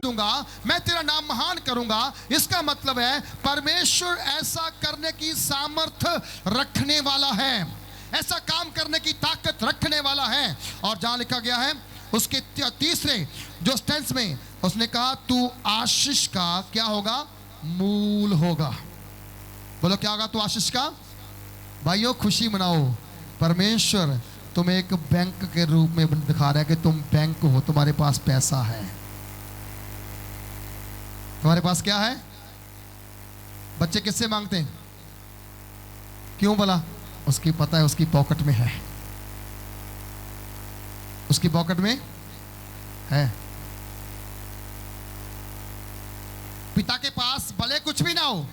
दूंगा, मैं तेरा नाम महान करूंगा। इसका मतलब है परमेश्वर ऐसा करने की सामर्थ्य रखने वाला है, ऐसा काम करने की ताकत रखने वाला है। और जहां लिखा गया है उसके तीसरे जो स्टेंस में उसने कहा तू आशीष का क्या होगा, मूल होगा। बोलो क्या होगा, तू आशीष का। भाइयों खुशी मनाओ, परमेश्वर तुम्हें एक बैंक के रूप में दिखा रहा है कि तुम बैंक हो, तुम्हारे पास पैसा है। तुम्हारे पास क्या है। बच्चे किससे मांगते हैं, क्यों बोला, उसकी पता है उसकी पॉकेट में है, उसकी पॉकेट में है। पिता के पास भले कुछ भी ना हो,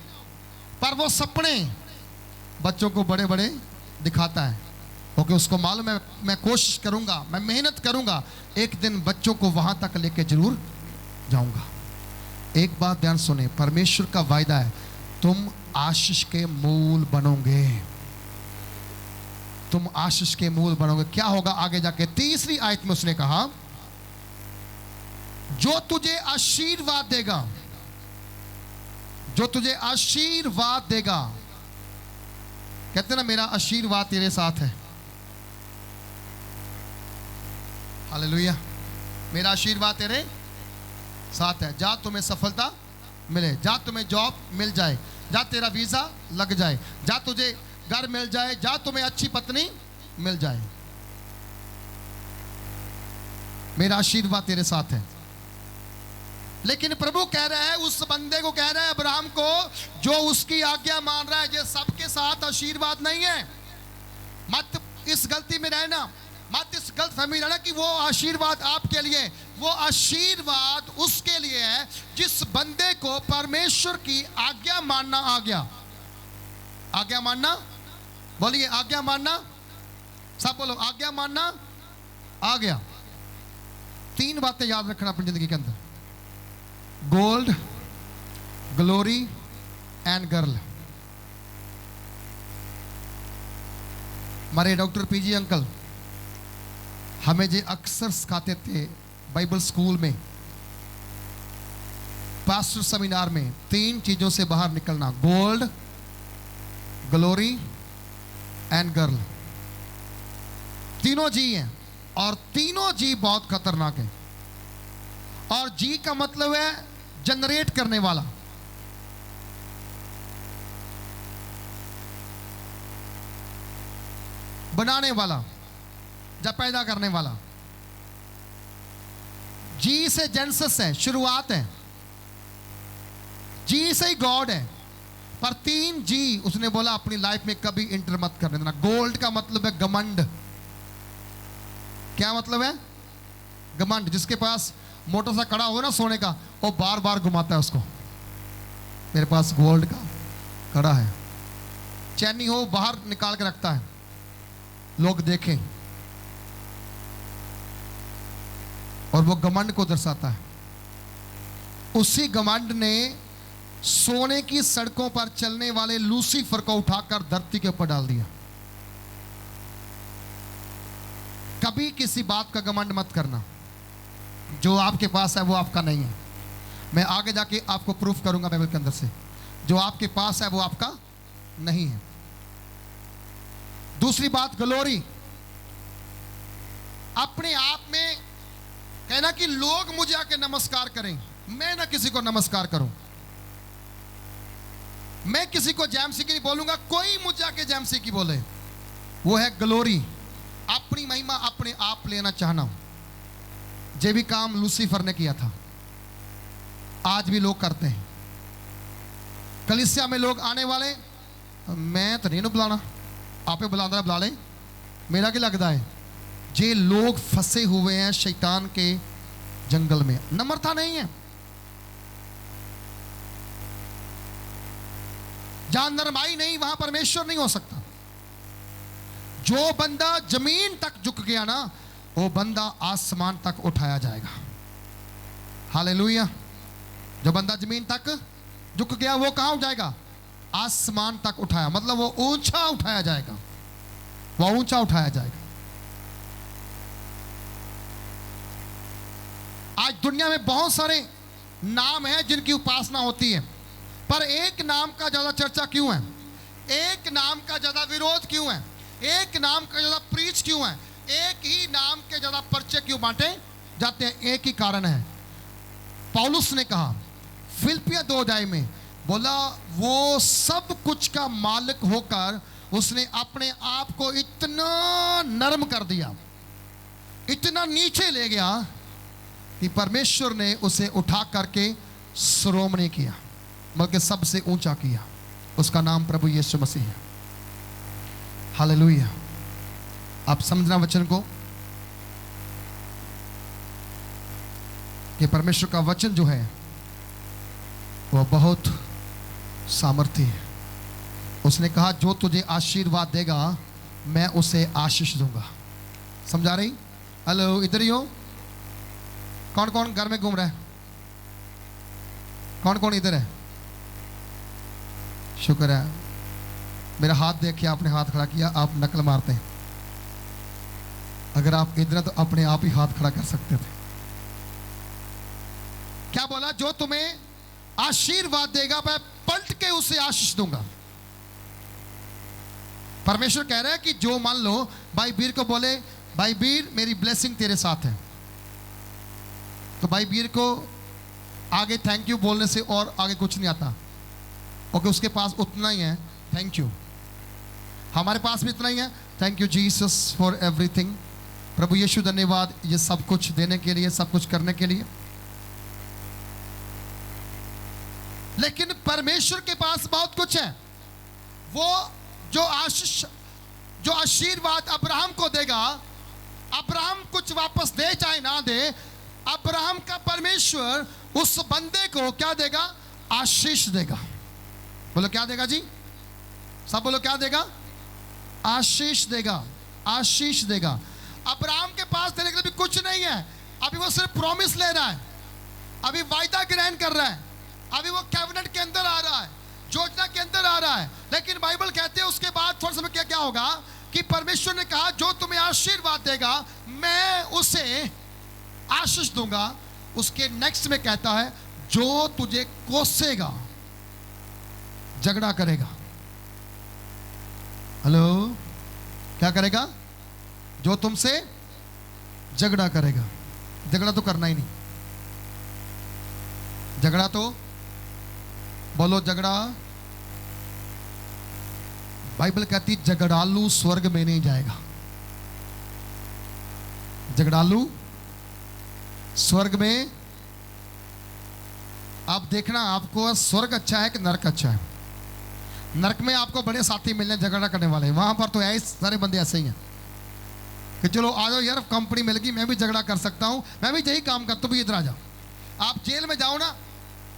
पर वो सपने बच्चों को बड़े बड़े दिखाता है, क्योंकि उसको मालूम है मैं कोशिश करूंगा, मैं मेहनत करूंगा, एक दिन बच्चों को वहां तक लेके जरूर जाऊंगा। एक बात ध्यान सुने, परमेश्वर का वायदा है तुम आशीष के मूल बनोगे, तुम आशीष के मूल बनोगे। क्या होगा आगे जाके, तीसरी आयत में उसने कहा जो तुझे आशीर्वाद देगा, जो तुझे आशीर्वाद देगा। कहते ना मेरा आशीर्वाद तेरे साथ है। हालेलुया, मेरा आशीर्वाद तेरे साथ है। जा तुम्हें सफलता मिले, जा तुम्हें जॉब मिल जाए, जा तेरा वीजा लग जाए, जा तुझे घर मिल जाए, जा तुम्हें अच्छी पत्नी मिल जाए, मेरा आशीर्वाद तेरे साथ है। लेकिन प्रभु कह रहा है, उस बंदे को कह रहा है, अब्राहम को, जो उसकी आज्ञा मान रहा है, ये सबके साथ आशीर्वाद नहीं है। मत इस गलती में रहना, मत इस गलत फहमी रहना कि वो आशीर्वाद आपके लिए, वो आशीर्वाद उसके लिए है जिस बंदे को परमेश्वर की आज्ञा मानना आ गया। आज्ञा मानना, बोलिए आज्ञा मानना, सब बोलो आज्ञा मानना आ गया। तीन बातें याद रखना अपनी जिंदगी के अंदर, गोल्ड, ग्लोरी एंड गर्ल। हमारे डॉक्टर पीजी अंकल हमें जो अक्सर सिखाते थे बाइबल स्कूल में, पास्टर सेमिनार में, तीन चीजों से बाहर निकलना, गोल्ड, ग्लोरी एंड गर्ल। तीनों जी हैं और तीनों जी बहुत खतरनाक हैं। और जी का मतलब है जनरेट करने वाला, बनाने वाला, जब पैदा करने वाला। जी से जेनेसिस है, शुरुआत है, जी से ही गॉड है। पर तीन जी उसने बोला अपनी लाइफ में कभी इंटर मत करने देना। गोल्ड का मतलब है घमंड। क्या मतलब है, घमंड। जिसके पास मोटर सा कड़ा हो ना सोने का, वो बार बार घुमाता है उसको, मेरे पास गोल्ड का कड़ा है। चैनी हो बाहर निकाल के रखता है, लोग देखें, और वो घमंड को दर्शाता है। उसी घमंड ने सोने की सड़कों पर चलने वाले लूसीफर को उठाकर धरती के ऊपर डाल दिया। कभी किसी बात का घमंड मत करना, जो आपके पास है वो आपका नहीं है। मैं आगे जाके आपको प्रूफ करूंगा बाइबल के अंदर से, जो आपके पास है वो आपका नहीं है। दूसरी बात ग्लोरी, अपने आप में कहना कि लोग मुझे आके नमस्कार करें, मैं ना किसी को नमस्कार करूं, मैं किसी को जैमसी की नहीं बोलूंगा, कोई मुझे आके जैमसी की बोले, वो है ग्लोरी। अपनी महिमा अपने आप लेना चाहना। जे भी काम लूसीफर ने किया था आज भी लोग करते हैं। कलीसिया में लोग आने वाले, मैं तो नहीं बुलाना, आपे बुलाना बुला ले, मेरा क्या लगता है। जे लोग फंसे हुए हैं शैतान के जंगल में, नम्रता नहीं है। जहां नरमाई नहीं वहां परमेश्वर नहीं हो सकता। जो बंदा जमीन तक झुक गया ना, वो बंदा आसमान तक उठाया जाएगा। हालेलुया। जो बंदा जमीन तक झुक गया वो कहां जाएगा, आसमान तक उठाया, मतलब वो ऊंचा उठाया जाएगा, वो ऊंचा उठाया जाएगा। आज दुनिया में बहुत सारे नाम हैं जिनकी उपासना होती है, पर एक नाम का ज्यादा चर्चा क्यों है? एक नाम का ज्यादा विरोध क्यों है? एक नाम का ज्यादा प्रीच क्यों है? एक ही नाम के ज्यादा परिचय क्यों बांटे जाते हैं? एक ही कारण है। पौलुस ने कहा फिलिपिया 2 अध्याय में, बोला वो सब कुछ का मालिक होकर उसने अपने आप को इतना नरम कर दिया, इतना नीचे ले गया कि परमेश्वर ने उसे उठा करके श्रोमणी किया, बल्कि सबसे ऊंचा किया। उसका नाम प्रभु यीशु मसीह है। हालेलुया। आप समझना वचन को कि परमेश्वर का वचन जो है वह बहुत सामर्थ्य है। उसने कहा जो तुझे आशीर्वाद देगा मैं उसे आशीष दूंगा। समझा रही? हेलो, इधर ही हो? कौन कौन घर में घूम रहा है? कौन कौन इधर है? शुक्र है, मेरा हाथ देख के आपने हाथ खड़ा किया। आप नकल मारते हैं। अगर आप इधर हैं तो अपने आप ही हाथ खड़ा कर सकते थे। क्या बोला? जो तुम्हें आशीर्वाद देगा मैं पलट के उसे आशीष दूंगा। परमेश्वर कह रहा है कि जो मान लो भाई बीर को बोले, भाई बीर मेरी ब्लेसिंग तेरे साथ है, तो भाई बीर को आगे थैंक यू बोलने से और आगे कुछ नहीं आता। ओके, उसके पास उतना ही है, थैंक यू। हमारे पास भी इतना ही है, thank you Jesus for everything. प्रभु यीशु धन्यवाद ये सब कुछ देने के लिए, सब कुछ करने के लिए। लेकिन परमेश्वर के पास बहुत कुछ है। वो जो आशीष, जो आशीर्वाद अब्राहम को देगा, अब्राहम कुछ वापस दे चाहे ना दे, अब्राहम का परमेश्वर उस बंदे को क्या देगा? आशीष देगा। बोलो क्या देगा जी? सब बोलो क्या देगा? आशीष देगा। आशीष देगा। अब्राहम के पास देने के लिए भी कुछ नहीं है। अभी वो सिर्फ प्रॉमिस ले रहा है, अभी वायदा ग्रहण कर रहा है, अभी वो कैबिनेट के अंदर आ रहा है, योजना के अंदर आ रहा है। लेकिन बाइबल कहते हैं उसके बाद थोड़ा समय क्या क्या होगा कि परमेश्वर ने कहा जो तुम्हें आशीर्वाद देगा मैं उसे आशीष दूंगा। उसके नेक्स्ट में कहता है जो तुझे कोसेगा, झगड़ा करेगा। हेलो, क्या करेगा? जो तुमसे झगड़ा करेगा। झगड़ा तो करना ही नहीं। झगड़ा तो बोलो झगड़ा। बाइबल कहती झगड़ालू स्वर्ग में नहीं जाएगा। झगड़ालू स्वर्ग में, आप देखना आपको स्वर्ग अच्छा है कि नरक अच्छा है। नरक में आपको बड़े साथी मिलने झगड़ा करने वाले, वहां पर तो ऐसे सारे बंदे ऐसे ही हैं कि चलो आ जाओ यार, कंपनी मिल गई, मैं भी झगड़ा कर सकता हूं, मैं भी यही काम करता हूं, भी इधर आ जाओ। आप जेल में जाओ ना,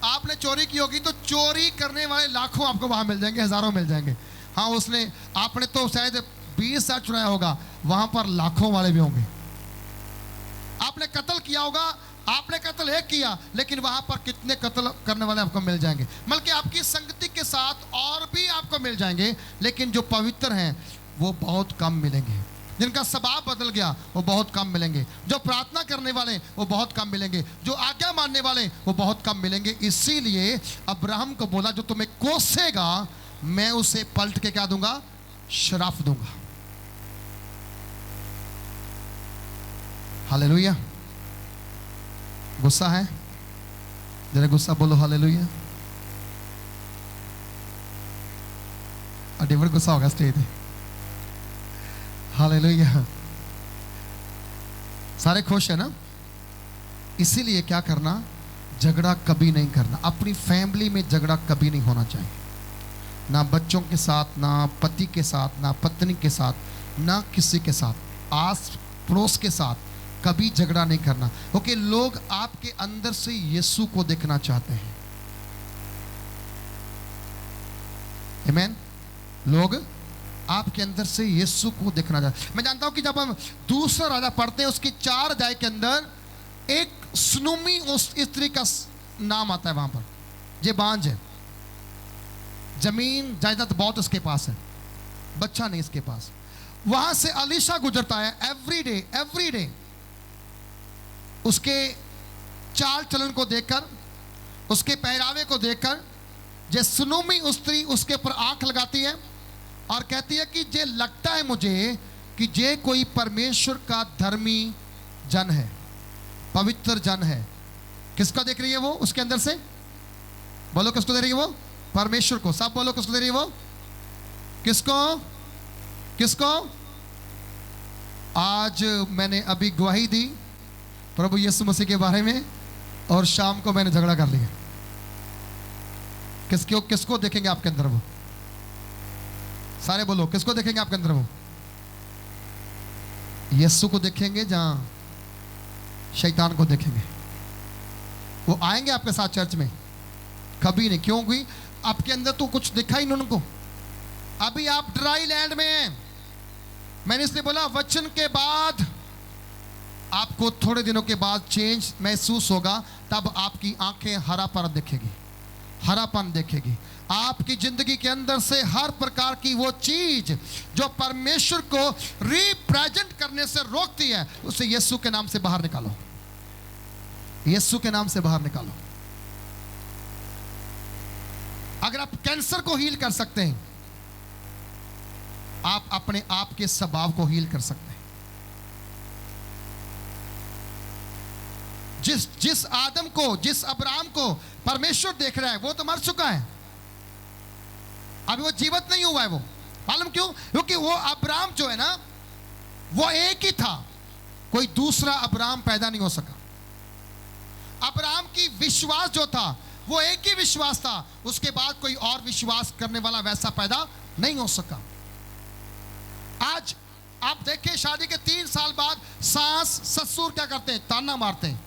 आपने चोरी की होगी तो चोरी करने वाले लाखों आपको वहां मिल जाएंगे, हजारों मिल जाएंगे। हाँ, उसने आपने तो शायद 20 साल चुराया होगा, वहां पर लाखों वाले भी होंगे। आपने कत्ल किया होगा, आपने कत्ल एक किया, लेकिन वहां पर कितने कत्ल करने वाले आपको मिल जाएंगे। बल्कि आपकी संगति के साथ और भी आपको मिल जाएंगे, लेकिन जो पवित्र हैं वो बहुत कम मिलेंगे। जिनका स्वभाव बदल गया वो बहुत कम मिलेंगे। जो प्रार्थना करने वाले वो बहुत कम मिलेंगे। जो आज्ञा मानने वाले वो बहुत कम मिलेंगे। इसीलिए अब्राहम को बोला जो तुम्हें कोसेगा मैं उसे पलट के क्या दूंगा? श्राप दूंगा। हालेलुया। गुस्सा है? जरा गुस्सा बोलो हालेलुया। डिवर गुस्सा होगा स्टेज। हालेलुया। सारे खुश है ना? इसीलिए क्या करना? झगड़ा कभी नहीं करना। अपनी फैमिली में झगड़ा कभी नहीं होना चाहिए। ना बच्चों के साथ, ना पति के साथ, ना पत्नी के साथ, ना किसी के साथ, आस पड़ोस के साथ कभी झगड़ा नहीं करना। क्योंकि लोग आपके अंदर से यीशु को देखना चाहते हैं। आमीन। लोग आपके अंदर से यीशु को देखना चाहते हैं। मैं जानता हूं कि जब हम दूसरा राजा पढ़ते हैं उसके 4 अध्याय के अंदर एक सुनुमी उस स्त्री का नाम आता है। वहां पर ये बांझ है, जमीन जायदाद बहुत इसके पास है, बच्चा नहीं इसके पास। वहां से अलीशा गुजरता है एवरी डे उसके चाल चलन को देखकर, उसके पहरावे को देखकर जे सुनुमी स्त्री उसके ऊपर आंख लगाती है और कहती है कि जे लगता है मुझे कि जे कोई परमेश्वर का धर्मी जन है, पवित्र जन है। किसका देख रही है वो? उसके अंदर से बोलो, किसको दे रही है वो? परमेश्वर को। सब बोलो, किसको दे रही है वो? किसको? किसको? आज मैंने अभी गवाही दी प्रभु यीशु मसीह के बारे में और शाम को मैंने झगड़ा कर लिया। किसको देखेंगे आपके अंदर वो? सारे बोलो, किसको देखेंगे आपके अंदर वो? यीशु को देखेंगे जहां शैतान को देखेंगे? वो आएंगे आपके साथ चर्च में? कभी नहीं। क्योंकि आपके अंदर तो कुछ दिखा ही नहीं उनको। अभी आप ड्राई लैंड में हैं। मैंने इसलिए बोला वचन के बाद आपको थोड़े दिनों के बाद चेंज महसूस होगा, तब आपकी आंखें हरापन देखेगी, हरापन देखेगी। आपकी जिंदगी के अंदर से हर प्रकार की वो चीज जो परमेश्वर को रिप्रेजेंट करने से रोकती है, उसे यीशु के नाम से बाहर निकालो, यीशु के नाम से बाहर निकालो। अगर आप कैंसर को हील कर सकते हैं, आप अपने आप के स्वभाव को हील कर सकते हैं। जिस आदम को, जिस अब्राहम को परमेश्वर देख रहा है, वो तो मर चुका है, अभी वो जीवित नहीं हुआ है। वो मालूम क्यों? क्योंकि वो अब्राहम जो है ना, वो एक ही था, कोई दूसरा अब्राहम पैदा नहीं हो सका। अब्राहम की विश्वास जो था वो एक ही विश्वास था, उसके बाद कोई और विश्वास करने वाला वैसा पैदा नहीं हो सका। आज आप देखें, शादी के 3 साल बाद सास ससुर क्या करते हैं? ताना मारते हैं,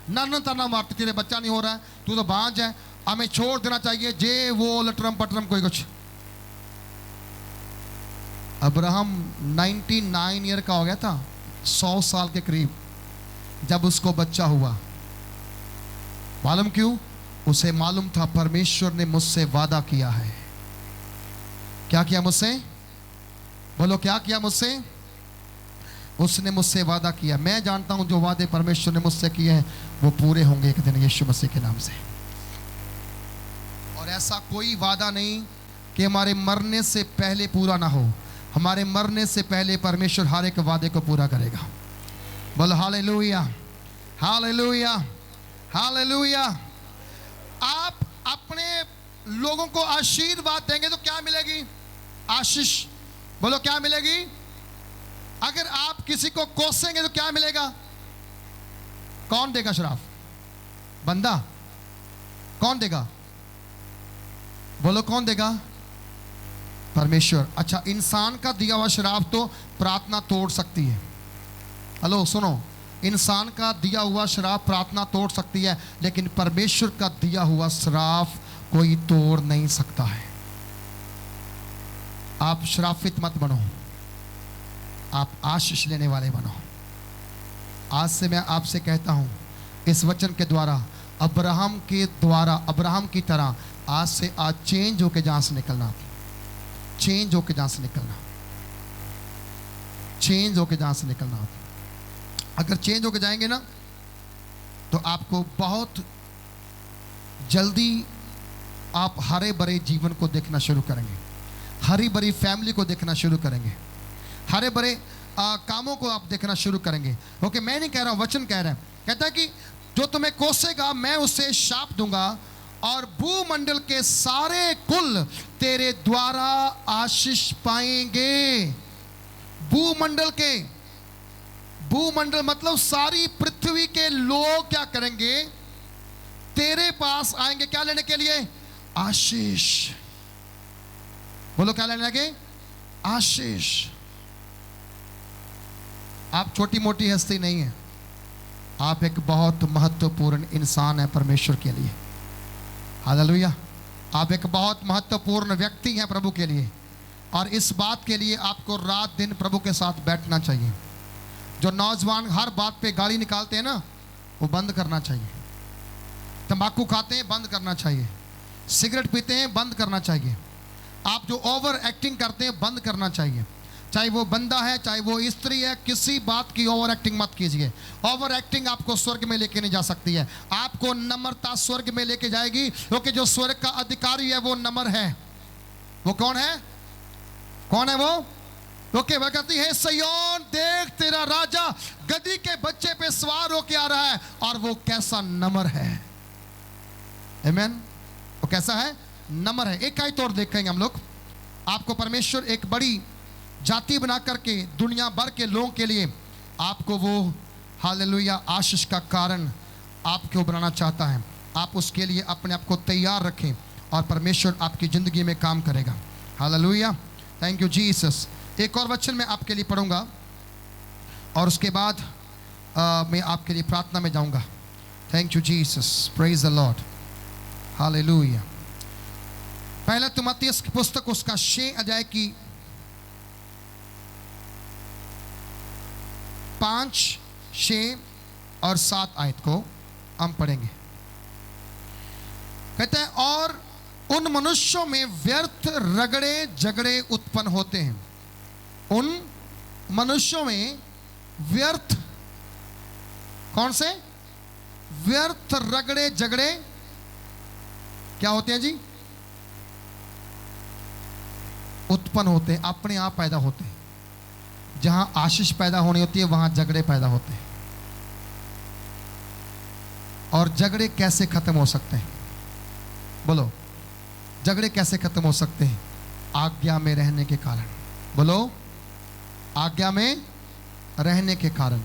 नन ताना मारते, तेरे बच्चा नहीं हो रहा है, तू तो बांझ है, हमें छोड़ देना चाहिए, जे वो लटरम पटरम कोई कुछ। अब्राहम 99 ईयर का हो गया था, 100 साल के करीब, जब उसको बच्चा हुआ। मालूम क्यों? उसे मालूम था परमेश्वर ने मुझसे वादा किया है। क्या किया मुझसे? बोलो, क्या किया मुझसे? उसने मुझसे वादा किया। मैं जानता हूं जो वादे परमेश्वर ने मुझसे किए हैं वो पूरे होंगे एक दिन यीशु मसीह के नाम से। और ऐसा कोई वादा नहीं कि हमारे मरने से पहले पूरा ना हो। हमारे मरने से पहले परमेश्वर हर एक वादे को पूरा करेगा। बोलो हालेलुया, हालेलुया, हालेलुया। आप अपने लोगों को आशीर्वाद देंगे तो क्या मिलेगी? आशीष। बोलो, क्या मिलेगी? अगर आप किसी को कोसेंगे तो क्या मिलेगा? कौन देगा श्राप? बंदा? कौन देगा? बोलो, कौन देगा? परमेश्वर। अच्छा, इंसान का दिया हुआ श्राप तो प्रार्थना तोड़ सकती है। हेलो सुनो, इंसान का दिया हुआ श्राप प्रार्थना तोड़ सकती है, लेकिन परमेश्वर का दिया हुआ श्राप कोई तोड़ नहीं सकता है। आप श्रापित मत बनो, आप आशीष लेने वाले बनो। आज से मैं आपसे कहता हूं, इस वचन के द्वारा, अब्राहम के द्वारा, अब्राहम की तरह आज से आज चेंज होके जहां से निकलना, चेंज होके जहां से निकलना, चेंज होके जहां से निकलना। अगर चेंज होके जाएंगे ना तो आपको बहुत जल्दी आप हरे भरे जीवन को देखना शुरू करेंगे, हरी भरी फैमिली को देखना शुरू करेंगे, हरे भरे कामों को आप देखना शुरू करेंगे। ओके, मैं नहीं कह रहा, वचन कह रहा है। कहता है कि जो तुम्हें कोसेगा मैं उसे शाप दूंगा और भूमंडल के सारे कुल तेरे द्वारा आशीष पाएंगे। भूमंडल के, भूमंडल मतलब सारी पृथ्वी के लोग क्या करेंगे? तेरे पास आएंगे। क्या लेने के लिए? आशीष। बोलो, क्या लेने लगे? आशीष। आप छोटी मोटी हस्ती नहीं है, आप एक बहुत महत्वपूर्ण इंसान है परमेश्वर के लिए। हालेलुया। आप एक बहुत महत्वपूर्ण व्यक्ति हैं प्रभु के लिए, और इस बात के लिए आपको रात दिन प्रभु के साथ बैठना चाहिए। जो नौजवान हर बात पे गाली निकालते हैं ना, वो बंद करना चाहिए। तंबाकू खाते हैं, बंद करना चाहिए। सिगरेट पीते हैं, बंद करना चाहिए। आप जो ओवर एक्टिंग करते हैं, बंद करना चाहिए। चाहे वो बंदा है, चाहे वो स्त्री है, किसी बात की ओवर एक्टिंग मत कीजिए। ओवर एक्टिंग आपको स्वर्ग में लेके नहीं जा सकती है। आपको नम्रता स्वर्ग में लेके जाएगी, क्योंकि जो स्वर्ग का अधिकारी है वो नम्र है। वो कौन है? कौन है वो? क्योंकि वह कहती है, सिय्योन देख तेरा राजा गधी के बच्चे पे सवार होके आ रहा है, और वो कैसा नम्र है। आमीन। वो कैसा है? नम्र है। एक आयत और देखेंगे हम लोग। आपको परमेश्वर एक बड़ी जाति बना करके दुनिया भर के लोगों के लिए आपको वो हालेलुया आशीष का कारण आपको बनाना चाहता है। आप उसके लिए अपने आप को तैयार रखें और परमेश्वर आपकी ज़िंदगी में काम करेगा। Hallelujah, thank you Jesus. एक और वचन मैं आपके लिए पढ़ूंगा और उसके बाद मैं आपके लिए प्रार्थना में जाऊंगा। Thank you Jesus, praise the Lord, hallelujah. पहला तीमुथियुस की पुस्तक उसका 6 अध्याय की 5, 6 और 7 आयत को हम पढ़ेंगे। कहते हैं, और उन मनुष्यों में व्यर्थ रगड़े झगड़े उत्पन्न होते हैं। उन मनुष्यों में व्यर्थ, कौन से? व्यर्थ रगड़े झगड़े क्या होते हैं जी? उत्पन्न होते हैं, अपने आप पैदा होते हैं। जहां आशीष पैदा होनी होती है वहां झगड़े पैदा होते हैं। और झगड़े कैसे खत्म हो सकते हैं? बोलो, झगड़े कैसे खत्म हो सकते हैं? आज्ञा में रहने के कारण। बोलो, आज्ञा में रहने के कारण।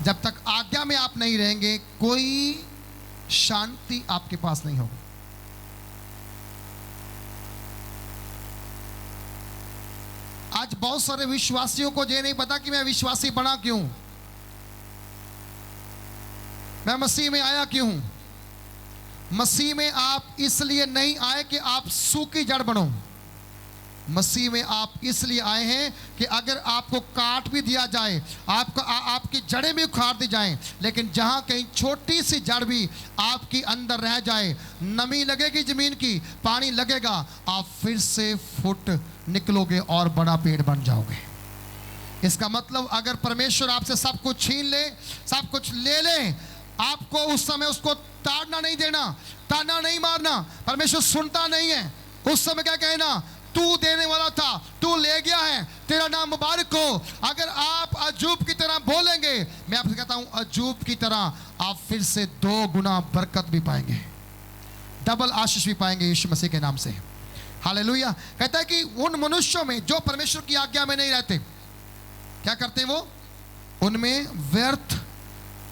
जब तक आज्ञा में आप नहीं रहेंगे, कोई शांति आपके पास नहीं होगी। आज बहुत सारे विश्वासियों को ये नहीं पता कि मैं विश्वासी बना क्यों, मैं मसीह में आया क्यों। मसीह में आप इसलिए नहीं आए कि आप सूखी जड़ बनो। मसीह में आप इसलिए आए हैं कि अगर आपको काट भी दिया जाए, आपकी जड़ें भी उखाड़ दी जाएं, लेकिन जहां कहीं छोटी सी जड़ भी आपकी अंदर रह जाए, नमी लगेगी जमीन की, पानी लगेगा, आप फिर से फुट निकलोगे और बड़ा पेड़ बन जाओगे। इसका मतलब अगर परमेश्वर आपसे सब कुछ छीन ले, सब कुछ ले ले, आपको उस समय उसको ताड़ना नहीं देना, ताना नहीं मारना। परमेश्वर सुनता नहीं है। उस समय क्या कहना? तू देने वाला था, तू ले गया है, तेरा नाम मुबारक हो। अगर आप अजूब की तरह बोलेंगे, मैं आपसे कहता हूं अजूब की तरह आप फिर से 2 गुना बरकत भी पाएंगे, डबल आशीष भी पाएंगे यीशु मसीह के नाम से। हालेलुया। कहता है कि उन मनुष्यों में जो परमेश्वर की आज्ञा में नहीं रहते, क्या करते वो? उनमें व्यर्थ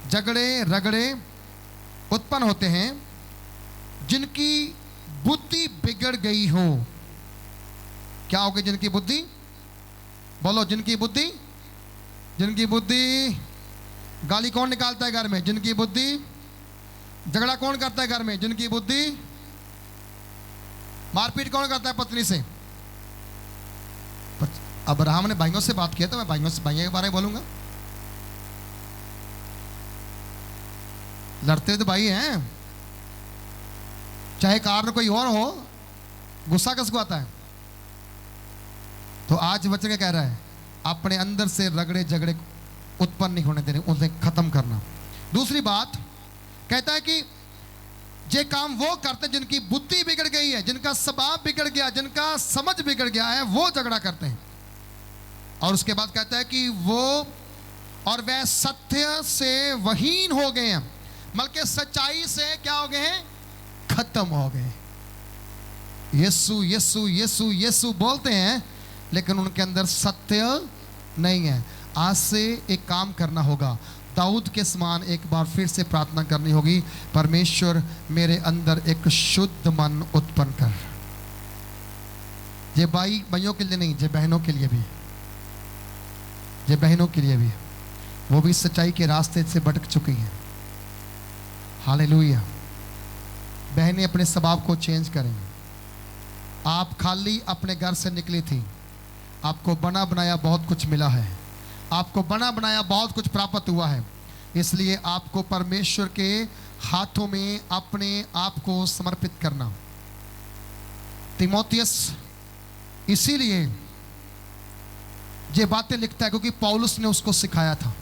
झगड़े रगड़े उत्पन्न होते हैं, जिनकी बुद्धि बिगड़ गई हो। क्या होगी जिनकी बुद्धि? बोलो, जिनकी बुद्धि। जिनकी बुद्धि, गाली कौन निकालता है घर में? जिनकी बुद्धि। झगड़ा कौन करता है घर में? जिनकी बुद्धि। मारपीट कौन करता है पत्नी से? अब्राहम ने भाइयों से बात किया, तो मैं भाइयों के बारे में बोलूंगा। लड़ते तो भाई हैं, चाहे कारण कोई और हो, गुस्सा किसको आता है? तो आज वचन क्या कह रहा है? अपने अंदर से रगड़े झगड़े उत्पन्न नहीं होने देने, उन्हें खत्म करना। दूसरी बात कहता है कि ये काम वो करते हैं जिनकी बुद्धि बिगड़ गई है, जिनका स्वभाव बिगड़ गया, जिनका समझ बिगड़ गया है, वो झगड़ा करते हैं। और उसके बाद कहता है कि वो और वह सत्य से वहीन हो गए हैं, बल्कि सच्चाई से क्या हो गए हैं? खत्म हो गए। यीशु यीशु यीशु यीशु बोलते हैं, लेकिन उनके अंदर सत्य नहीं है। आज से एक काम करना होगा, दाऊद के समान एक बार फिर से प्रार्थना करनी होगी, परमेश्वर मेरे अंदर एक शुद्ध मन उत्पन्न कर। ये भाइयों के लिए नहीं, ये बहनों के लिए भी, ये बहनों के लिए भी, वो भी सच्चाई के रास्ते से भटक चुकी हैं। हालेलुया। बहनें अपने स्वभाव को चेंज करें। आप खाली अपने घर से निकली थी, आपको बना बनाया बहुत कुछ मिला है, आपको बना बनाया बहुत कुछ प्राप्त हुआ है, इसलिए आपको परमेश्वर के हाथों में अपने आप को समर्पित करना। तीमुथियुस इसीलिए ये बातें लिखता है क्योंकि पौलुस ने उसको सिखाया था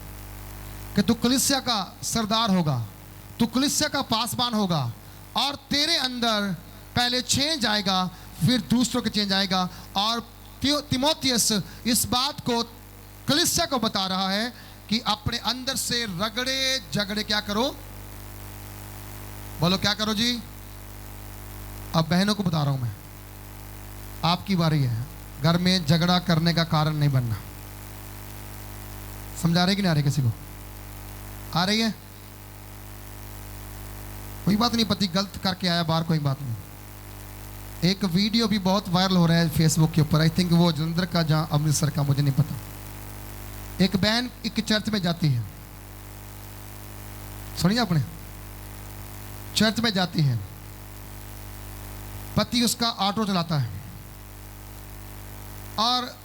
कि तू कलीसिया का सरदार होगा, तू कलीसिया का पासबान होगा, और तेरे अंदर पहले चेंज आएगा, फिर दूसरों के चेंज आएगा। और तीमुथियुस इस बात को कलीसिया को बता रहा है कि अपने अंदर से रगड़े झगड़े क्या करो, बोलो क्या करो जी। अब बहनों को बता रहा हूं मैं, आपकी बारी है, घर में झगड़ा करने का कारण नहीं बनना। समझा रहे कि नहीं आ रहे, किसी को आ रही है? कोई बात नहीं, पति गलत करके आया बाहर, कोई बात नहीं। एक वीडियो भी बहुत वायरल हो रहा है फेसबुक के ऊपर, आई थिंक वो जलंधर का जहां अमृतसर का, मुझे नहीं पता। एक बहन एक चर्च में जाती है, सुनिए आपने, चर्च में जाती है, पति उसका ऑटो चलाता है, और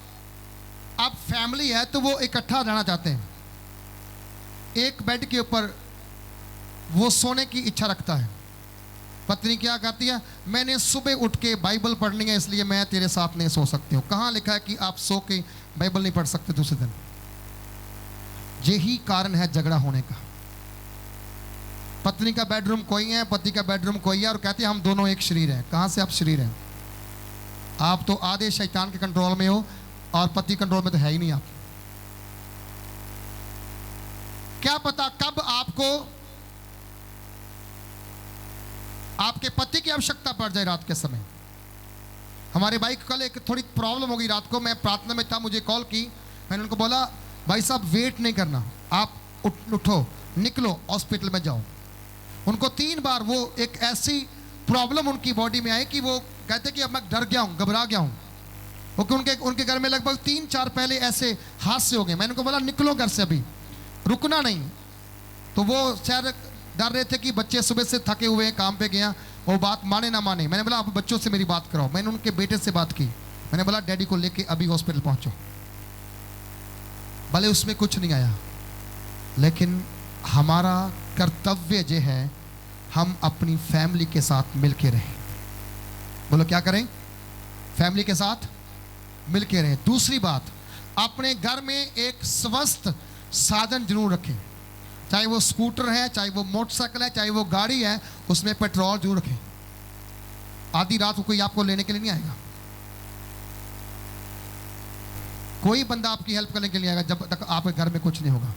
अब फैमिली है तो वो इकट्ठा रहना चाहते हैं, एक बेड के ऊपर वो सोने की इच्छा रखता है। पत्नी क्या कहती है, मैंने सुबह उठ के बाइबल पढ़नी है इसलिए मैं तेरे साथ नहीं सो सकती हूँ। कहाँ लिखा है कि आप सो के बाइबल नहीं पढ़ सकते दूसरे दिन? यही कारण है झगड़ा होने का। पत्नी का बेडरूम कोई है, पति का बेडरूम कोई है, और कहते हैं हम दोनों एक शरीर हैं। कहाँ से आप शरीर हैं? आप तो आधे शैतान के कंट्रोल में हो और पति कंट्रोल में तो है ही नहीं। आप क्या पता कब आपको आपके पति की आवश्यकता पड़ जाए रात के समय। हमारे भाई को कल एक थोड़ी प्रॉब्लम हो गई रात को, मैं प्रार्थना में था, मुझे कॉल की, मैंने उनको बोला भाई साहब वेट नहीं करना, आप उठो, निकलो, हॉस्पिटल में जाओ। उनको 3 बार वो एक ऐसी प्रॉब्लम उनकी बॉडी में आई कि वो कहते कि अब मैं डर गया हूँ, घबरा गया हूँ, क्योंकि उनके घर में लगभग 3-4 पहले ऐसे हादसे हो गए। मैंने उनको बोला निकलो घर से, अभी रुकना नहीं। तो वो शायद डर रहे थे कि बच्चे सुबह से थके हुए हैं, काम पे गया, वो बात माने ना माने। मैंने बोला आप बच्चों से मेरी बात कराओ। मैंने उनके बेटे से बात की, मैंने बोला डैडी को लेके अभी हॉस्पिटल पहुंचो। भले उसमें कुछ नहीं आया, लेकिन हमारा कर्तव्य जो है हम अपनी फैमिली के साथ मिलके रहें। बोलो क्या करें? फैमिली के साथ मिलके रहें। दूसरी बात, अपने घर में एक स्वस्थ साधन जरूर रखें, चाहे वो स्कूटर है, चाहे वो मोटरसाइकिल है, चाहे वो गाड़ी है, उसमें पेट्रोल जरूर रखें। आधी रात को कोई आपको लेने के लिए नहीं आएगा, कोई बंदा आपकी हेल्प करने के लिए आएगा जब तक आपके घर में कुछ नहीं होगा।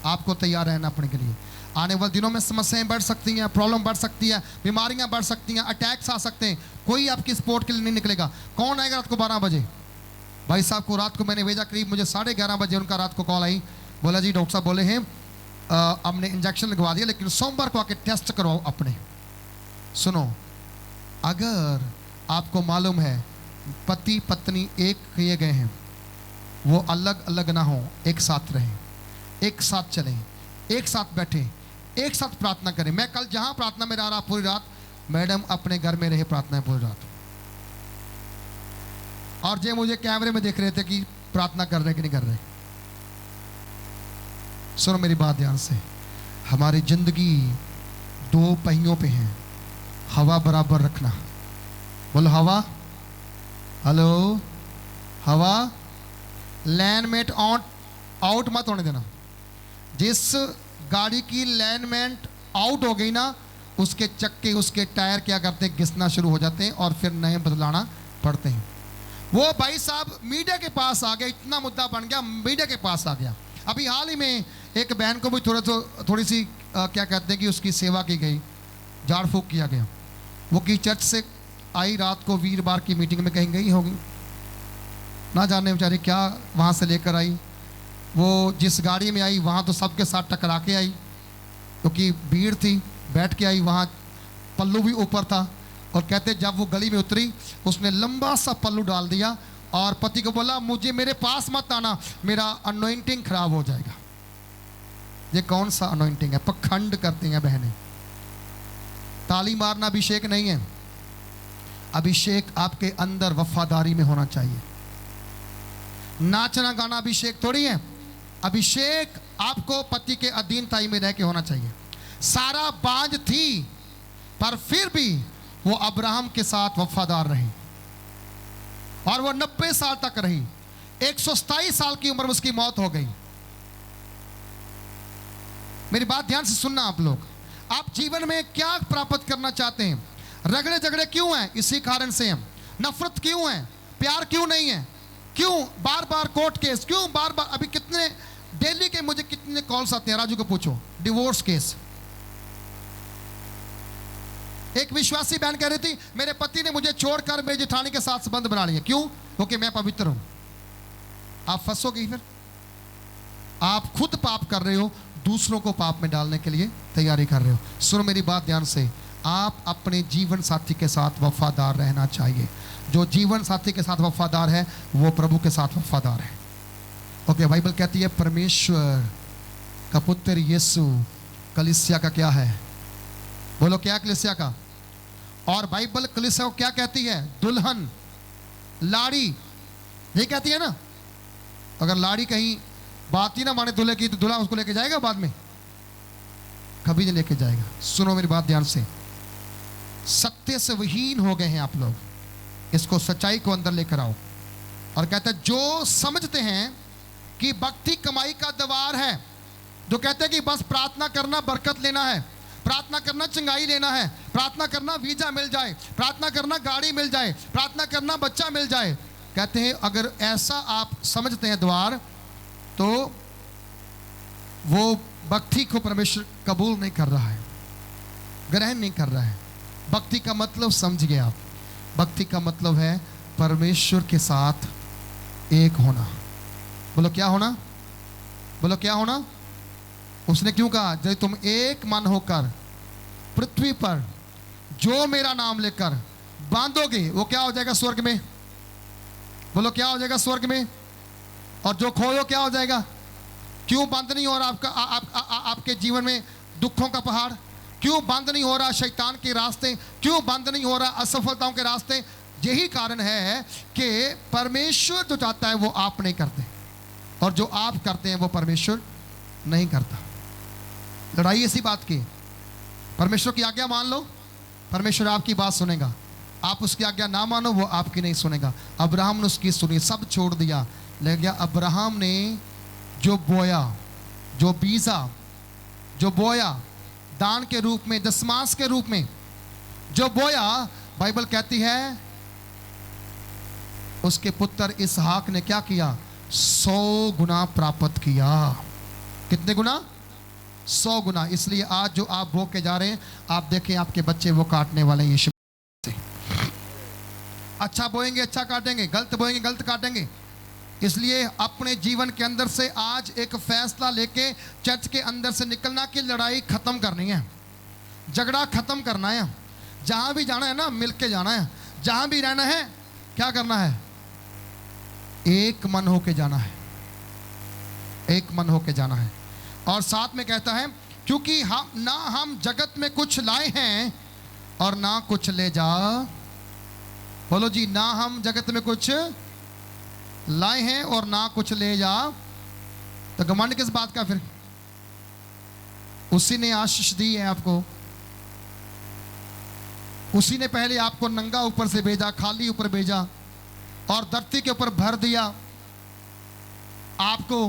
आपको तैयार रहना अपने के लिए। आने वाले दिनों में समस्याएं बढ़ सकती हैं, प्रॉब्लम बढ़ सकती है, बीमारियां बढ़ सकती हैं, अटैक्स आ सकते हैं। कोई आपकी सपोर्ट के लिए नहीं निकलेगा। कौन आएगा रात को 12 बजे? भाई साहब को रात को मैंने भेजा, करीब मुझे 11:30 बजे उनका रात को कॉल आई, बोला जी डॉक्टर साहब बोले हैं हमने इंजेक्शन लगवा दिया, लेकिन सोमवार को आके टेस्ट करवाओ अपने। सुनो, अगर आपको मालूम है पति पत्नी एक किए गए हैं, वो अलग अलग ना हो, एक साथ रहें, एक साथ चलें, एक साथ बैठें, एक साथ प्रार्थना करें। मैं कल जहां प्रार्थना में रहा पूरी रात, मैडम अपने घर में रहे प्रार्थना पूरी रात, और जे मुझे कैमरे में देख रहे थे कि प्रार्थना कर रहे कि नहीं कर रहे। सुनो मेरी बात ध्यान से, हमारी जिंदगी 2 पहियों पे है, हवा बराबर रखना। बोलो हवा, हेलो, हवा, लाइनमेंट आउट मत होने देना। जिस गाड़ी की लाइनमेंट आउट हो गई ना, उसके चक्के, उसके टायर क्या करते हैं, घिसना शुरू हो जाते हैं और फिर नए बदलाना पड़ते हैं। वो भाई साहब मीडिया के पास आ गया, इतना मुद्दा बन गया, मीडिया के पास आ गया। अभी हाल ही में एक बहन को भी थोड़ी सी क्या कहते हैं कि उसकी सेवा की गई, झाड़ फूक किया गया। वो की चर्च से आई रात को, वीरवार की मीटिंग में कहीं गई होगी, ना जाने बेचारी क्या वहाँ से लेकर आई। वो जिस गाड़ी में आई वहाँ तो सबके साथ टकरा के आई, क्योंकि भीड़ थी, बैठ के आई, वहाँ पल्लू भी ऊपर था। और कहते जब वो गली में उतरी, उसने लंबा सा पल्लू डाल दिया और पति को बोला मुझे मेरे पास मत आना, मेरा अनोइंटिंग खराब हो जाएगा। ये कौन सा अनोइंटिंग है? पखंड करती हैं बहनें। ताली मारना अभिषेक नहीं है। अभिषेक आपके अंदर वफादारी में होना चाहिए। नाचना गाना अभिषेक थोड़ी है। अभिषेक आपको पति के अधीनताई में रह के होना चाहिए। सारा बांझ थी, पर फिर भी वो अब्राहम के साथ वफादार रही और वो 90 साल तक रही। 127 साल की उम्र में उसकी मौत हो गई। मेरी बात ध्यान से सुनना आप लोग। आप जीवन में क्या प्राप्त करना चाहते हैं? रगड़े झगड़े क्यों हैं? इसी कारण से हैं। नफरत क्यों है? प्यार क्यों नहीं है? क्यों बार बार कोर्ट केस? क्यों बार बार? अभी कितने डेली के मुझे कितने कॉल्स आते हैं, राजू को पूछो, डिवोर्स केस। एक विश्वासी बहन कह रही थी, मेरे पति ने मुझे छोड़कर मेरी जेठानी के साथ संबंध बना लिया। क्यों? क्योंकि मैं पवित्र हूं। आप फंसोगे फिर। आप खुद पाप कर रहे हो, दूसरों को पाप में डालने के लिए तैयारी कर रहे हो। सुनो मेरी बात ध्यान से। आप अपने जीवन साथी के साथ वफादार रहना चाहिए। जो जीवन साथी के साथ वफादार है वो प्रभु के साथ वफादार है। ओके, बाइबल कहती है परमेश्वर का पुत्र यीशु कलीसिया का क्या है? बोलो क्या कलीसिया का? और बाइबल कलीसिया को क्या कहती है? दुल्हन, लाड़ी। ये कहती है ना। अगर लाड़ी कहीं बात ही ना माने दूल्हे की तो दूल्हा उसको लेके जाएगा बाद में? कभी नहीं लेके जाएगा। सुनो मेरी बात ध्यान से। सत्य से विहीन हो गए हैं आप लोग। इसको सच्चाई को अंदर लेकर आओ। और कहते हैं जो समझते हैं कि भक्ति कमाई का द्वार है, जो कहते हैं कि बस प्रार्थना करना बरकत लेना है, प्रार्थना करना चंगाई लेना है, प्रार्थना करना वीजा मिल जाए, प्रार्थना करना गाड़ी मिल जाए, प्रार्थना करना बच्चा मिल जाए। कहते हैं अगर ऐसा आप समझते हैं द्वार, तो वो भक्ति को परमेश्वर कबूल नहीं कर रहा है, ग्रहण नहीं कर रहा है। भक्ति का मतलब समझ गए आप? भक्ति का मतलब है परमेश्वर के साथ एक होना। बोलो क्या होना? बोलो क्या होना? उसने क्यों कहा जब तुम एक मन होकर पृथ्वी पर जो मेरा नाम लेकर बांधोगे वो क्या हो जाएगा स्वर्ग में? बोलो क्या हो जाएगा स्वर्ग में? और जो खोयो क्या हो जाएगा? क्यों बंद नहीं हो रहा आपके जीवन में दुखों का पहाड़? क्यों बंद नहीं हो रहा शैतान के रास्ते? क्यों बंद नहीं हो रहा असफलताओं के रास्ते? यही कारण है कि परमेश्वर जो चाहता है वो आप नहीं करते, और जो आप करते हैं वो परमेश्वर नहीं करता। लड़ाई इसी बात की। परमेश्वर की आज्ञा मान लो, परमेश्वर आपकी बात सुनेगा। आप उसकी आज्ञा ना मानो, वो आपकी नहीं सुनेगा। अब्राहम ने उसकी सुनी, सब छोड़ दिया, ले गया। अब्राहम ने जो बोया, जो बीजा, जो बोया दान के रूप में, दशमांश के रूप में जो बोया, बाइबल कहती है उसके पुत्र इसहाक ने क्या किया? 100 गुना प्राप्त किया। कितने गुना? 100 गुना। इसलिए आज जो आप बो के जा रहे हैं, आप देखें आपके बच्चे वो काटने वाले हैं यीशु से। अच्छा बोएंगे अच्छा काटेंगे, गलत बोएंगे गलत काटेंगे। इसलिए अपने जीवन के अंदर से आज एक फैसला लेके चर्च के अंदर से निकलना कि लड़ाई खत्म करनी है, झगड़ा खत्म करना है। जहां भी जाना है ना, मिल के जाना है। जहां भी रहना है, क्या करना है? एक मन होके जाना है, एक मन होके जाना है। और साथ में कहता है क्योंकि हम जगत में कुछ लाए हैं और ना कुछ ले जा। बोलो जी, ना हम जगत में कुछ लाए हैं और ना कुछ ले जा। तो घमंड किस बात का फिर? उसी ने आशीष दी है आपको, उसी ने पहले आपको नंगा ऊपर से भेजा, खाली ऊपर भेजा और धरती के ऊपर भर दिया आपको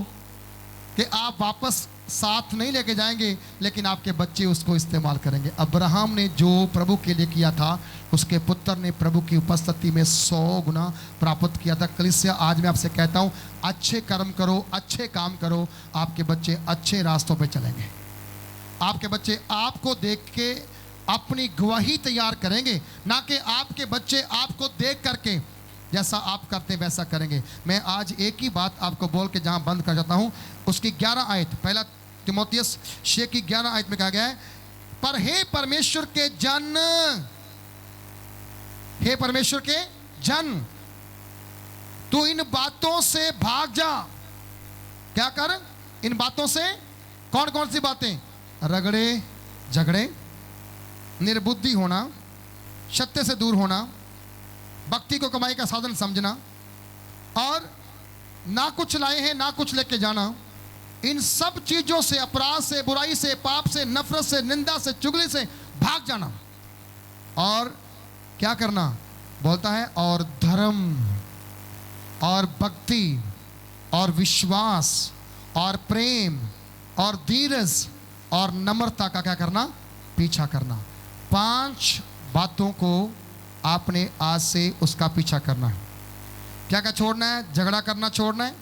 कि आप वापस साथ नहीं लेके जाएंगे, लेकिन आपके बच्चे उसको इस्तेमाल करेंगे। अब्राहम ने जो प्रभु के लिए किया था, उसके पुत्र ने प्रभु की उपस्थिति में 100 गुना प्राप्त किया था। कलीसिया, आज मैं आपसे कहता हूं, अच्छे कर्म करो, अच्छे काम करो, आपके बच्चे अच्छे रास्तों पे चलेंगे। आपके बच्चे आपको देख के अपनी गवाही तैयार करेंगे, ना कि आपके बच्चे आपको देख करके जैसा आप करते वैसा करेंगे। मैं आज एक ही बात आपको बोल के जहां बंद कर जाता हूं, उसकी 11 आयत, पहला तिमोथियस 6 की 11 आयत में कहा गया है, पर हे परमेश्वर के जन, हे परमेश्वर के जन, तू इन बातों से भाग जा। क्या कर? इन बातों से। कौन कौन सी बातें? रगड़े झगड़े, निर्बुद्धि होना, सत्य से दूर होना, भक्ति को कमाई का साधन समझना, और ना कुछ लाए हैं ना कुछ लेके जाना। इन सब चीजों से, अपराध से, बुराई से, पाप से, नफरत से, निंदा से, चुगली से भाग जाना। और क्या करना? बोलता है और धर्म और भक्ति और विश्वास और प्रेम और धीरज और नम्रता का क्या करना, पीछा करना। 5 बातों को आपने आज से उसका पीछा करना है। क्या क्या छोड़ना है? झगड़ा करना छोड़ना है,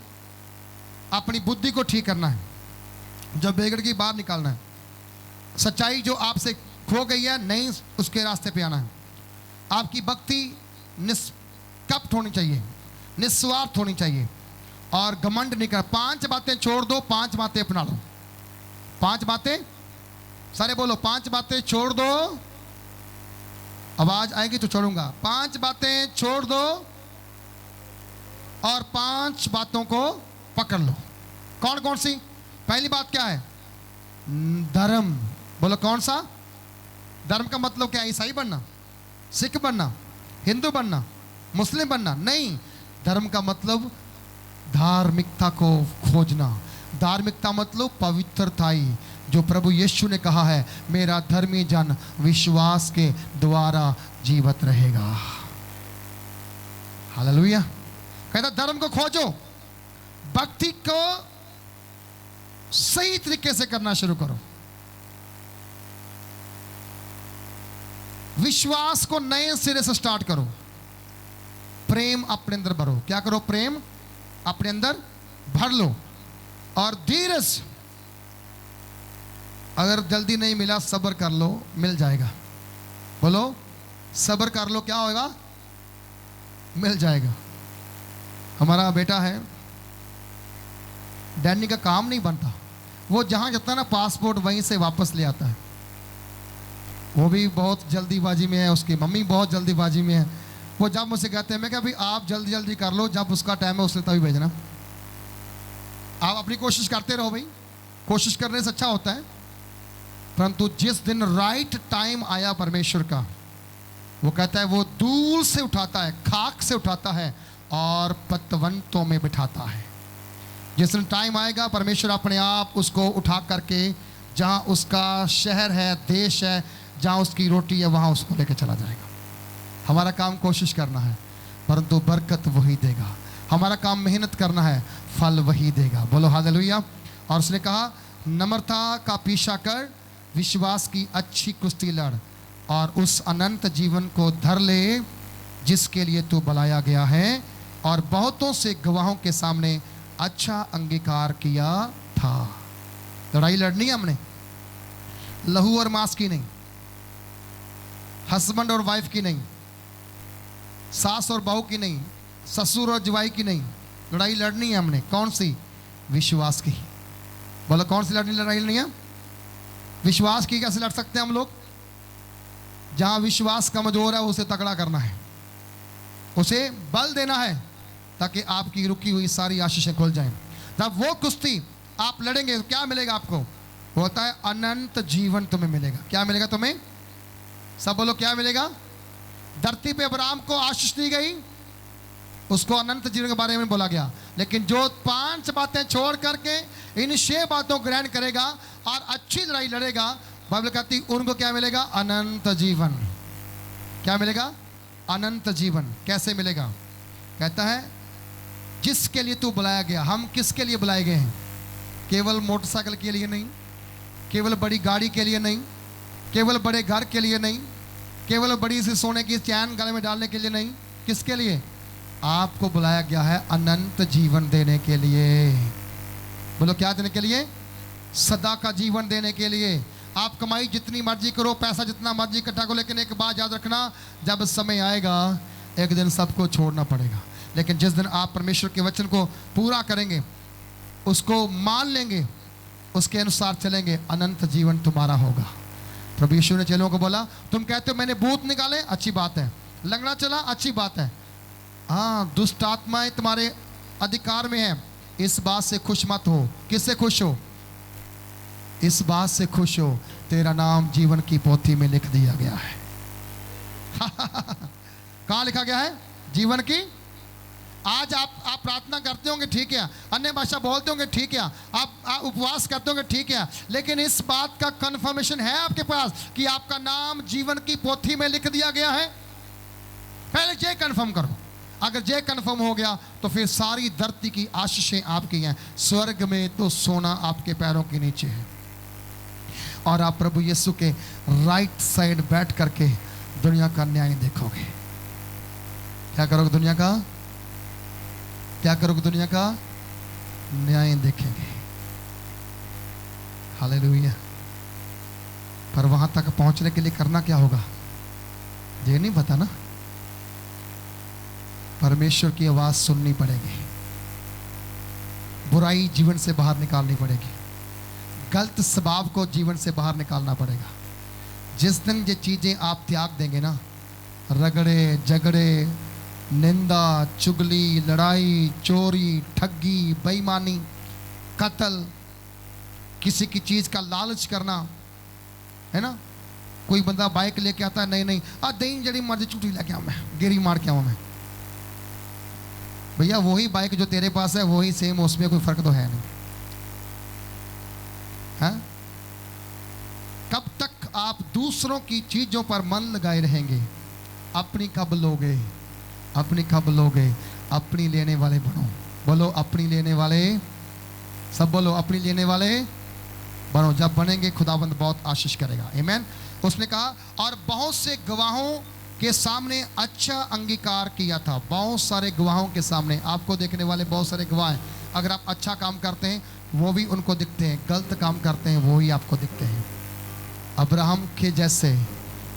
अपनी बुद्धि को ठीक करना है, जो बिगड़ की बाहर निकालना है, सच्चाई जो आपसे खो गई है नहीं उसके रास्ते पे आना है, आपकी भक्ति निष्कपट होनी चाहिए, निस्वार्थ होनी चाहिए और घमंड नहीं कर। 5 बातें छोड़ दो, 5 बातें अपना लो। 5 बातें, सारे बोलो 5 बातें छोड़ दो। आवाज आएगी तो छोड़ूंगा। 5 बातें छोड़ दो और 5 बातों को पकड़ लो। कौन कौन सी? पहली बात क्या है? धर्म। बोलो कौन सा? धर्म का मतलब क्या है? ईसाई बनना, सिख बनना, हिंदू बनना, मुस्लिम बनना? नहीं, धर्म का मतलब धार्मिकता को खोजना। धार्मिकता मतलब पवित्रताई, जो प्रभु यीशु ने कहा है, मेरा धर्मी जन विश्वास के द्वारा जीवित रहेगा। हालेलुया। कहता धर्म को खोजो, भक्ति को सही तरीके से करना शुरू करो, विश्वास को नए सिरे से स्टार्ट करो, प्रेम अपने अंदर भरो। क्या करो? प्रेम अपने अंदर भर लो और धीरज, अगर जल्दी नहीं मिला सब्र कर लो, मिल जाएगा। बोलो सब्र कर लो, क्या होगा? मिल जाएगा। हमारा बेटा है, डैनी का काम नहीं बनता, वो जहां जाता है ना पासपोर्ट वहीं से वापस ले आता है। वो भी बहुत जल्दीबाजी में है, उसकी मम्मी बहुत जल्दीबाजी में है। वो जब मुझसे कहते हैं, मैं क्या भाई आप जल्दी जल्दी कर लो, जब उसका टाइम है उसने तभी भेजना। आप अपनी कोशिश करते रहो भाई, कोशिश करने से अच्छा होता है, परंतु जिस दिन राइट टाइम आया परमेश्वर का, वो कहता है वो धूल से उठाता है, खाक से उठाता है और पतवंतों में बिठाता है। जिस दिन टाइम आएगा परमेश्वर अपने आप उसको उठा करके जहां उसका शहर है, देश है, जहां उसकी रोटी है, वहां उसको लेकर चला जाएगा। हमारा काम कोशिश करना है, परंतु बरकत वही देगा। हमारा काम मेहनत करना है, फल वही देगा। बोलो हालेलुया। और उसने कहा नम्रता का पीछा कर, विश्वास की अच्छी कुश्ती लड़ और उस अनंत जीवन को धर ले जिसके लिए तू बुलाया गया है और बहुतों से गवाहों के सामने अच्छा अंगीकार किया था। लड़ाई लड़नी है हमने, लहू और मांस की नहीं, हस्बैंड और वाइफ की नहीं, सास और बहू की नहीं, ससुर और जवाई की नहीं। लड़ाई लड़नी है हमने। कौन सी? विश्वास की। बोलो कौन सी लड़ाई लड़नी है? विश्वास की। कैसे लड़ सकते हैं हम लोग? जहां विश्वास कमजोर है उसे तगड़ा करना है, उसे बल देना है ताकि आपकी रुकी हुई सारी आशीषें खुल जाएं। जब वो कुश्ती आप लड़ेंगे तो क्या मिलेगा आपको? वो होता है अनंत जीवन तुम्हें मिलेगा। क्या मिलेगा तुम्हें? सब बोलो क्या मिलेगा? धरती पे अब्राहम को आशीष दी गई, उसको अनंत जीवन के बारे में बोला गया, लेकिन जो 5 बातें छोड़ करके इन 6 बातों को ग्रहण करेगा और अच्छी लड़ाई लड़ेगा, बाइबल कहती उनको क्या मिलेगा? अनंत जीवन। क्या मिलेगा? अनंत जीवन। कैसे मिलेगा? कहता है जिसके लिए तू बुलाया गया। हम किसके लिए बुलाए गए हैं? केवल मोटरसाइकिल के लिए नहीं, केवल बड़ी गाड़ी के लिए नहीं, केवल बड़े घर के लिए नहीं, केवल बड़ी सी सोने की चैन गले में डालने के लिए नहीं। किसके लिए? आपको बुलाया गया है अनंत जीवन देने के लिए। बोलो क्या देने के लिए? सदा का जीवन देने के लिए। आप कमाई जितनी मर्जी करो, पैसा जितना मर्जी इकट्ठा करो, लेकिन एक बात याद रखना, जब समय आएगा एक दिन सबको छोड़ना पड़ेगा। लेकिन जिस दिन आप परमेश्वर के वचन को पूरा करेंगे, उसको मान लेंगे, उसके अनुसार चलेंगे, अनंत जीवन तुम्हारा होगा। प्रभु यीशु ने चेलों को बोला, तुम कहते हो मैंने भूत निकाले, अच्छी बात है, लंगड़ा चला, अच्छी बात है, हाँ दुष्ट आत्माएं तुम्हारे अधिकार में है, इस बात से खुश मत हो। किससे खुश हो? इस बात से खुश हो तेरा नाम जीवन की पोथी में लिख दिया गया है। कहाँ लिखा गया है? जीवन की। आज आप प्रार्थना करते होंगे, ठीक है, अन्य भाषा बोलते होंगे, ठीक है, आप उपवास करते होंगे, ठीक है, लेकिन इस बात का कंफर्मेशन है आपके पास कि आपका नाम जीवन की पोथी में लिख दिया गया है? पहले ये कंफर्म करो। अगर ये कन्फर्म हो गया तो फिर सारी धरती की आशीषें आपकी हैं। स्वर्ग में तो सोना आपके पैरों के नीचे है और आप प्रभु यीशु के राइट साइड बैठ करके दुनिया का न्याय देखोगे। क्या करोगे दुनिया का? क्या करोगे दुनिया का? न्याय देखेंगे। हालेलुया। पर वहां तक पहुंचने के लिए करना क्या होगा ये नहीं पता ना। परमेश्वर की आवाज सुननी पड़ेगी, बुराई जीवन से बाहर निकालनी पड़ेगी, गलत स्वभाव को जीवन से बाहर निकालना पड़ेगा। जिस दिन ये चीजें आप त्याग देंगे ना, रगड़े झगड़े, निंदा, चुगली, लड़ाई, चोरी, ठगी, बेईमानी, कत्ल, किसी की चीज का लालच करना, है ना। कोई बंदा बाइक लेके आता है, नहीं नहीं दही जड़ी मर्जी छुट्टी लेके आऊँ, मैं गिरी मार के आऊँ मैं। भैया वही बाइक जो तेरे पास है वही सेम, उसमें कोई फर्क तो है नहीं। है? कब तक आप दूसरों की चीजों पर मन लगाए रहेंगे? अपनी कब लोगे? अपनी कब लोगे? अपनी लेने वाले बनो। बोलो अपनी लेने वाले, सब बोलो अपनी लेने वाले बनो। जब बनेंगे खुदावंद बहुत आशीष करेगा। आमीन। उसने कहा और बहुत से गवाहों के सामने अच्छा अंगीकार किया था। बहुत सारे गवाहों के सामने, आपको देखने वाले बहुत सारे गवाह हैं। अगर आप अच्छा काम करते हैं वो भी उनको दिखते हैं, गलत काम करते हैं वो ही आपको दिखते हैं। अब्राहम के जैसे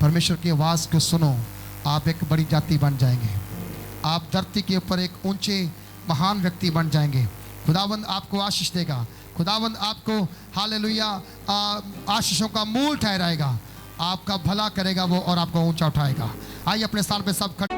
परमेश्वर की आवाज़ को सुनो, आप एक बड़ी जाति बन जाएंगे। आप धरती के ऊपर एक ऊंचे महान व्यक्ति बन जाएंगे। खुदावंद आपको आशीष देगा। खुदावंद आपको हालेलुया आशीषों का मूल ठहराएगा। आपका भला करेगा वो और आपको ऊंचा उठाएगा। आइए अपने स्थान पे सब खड़े।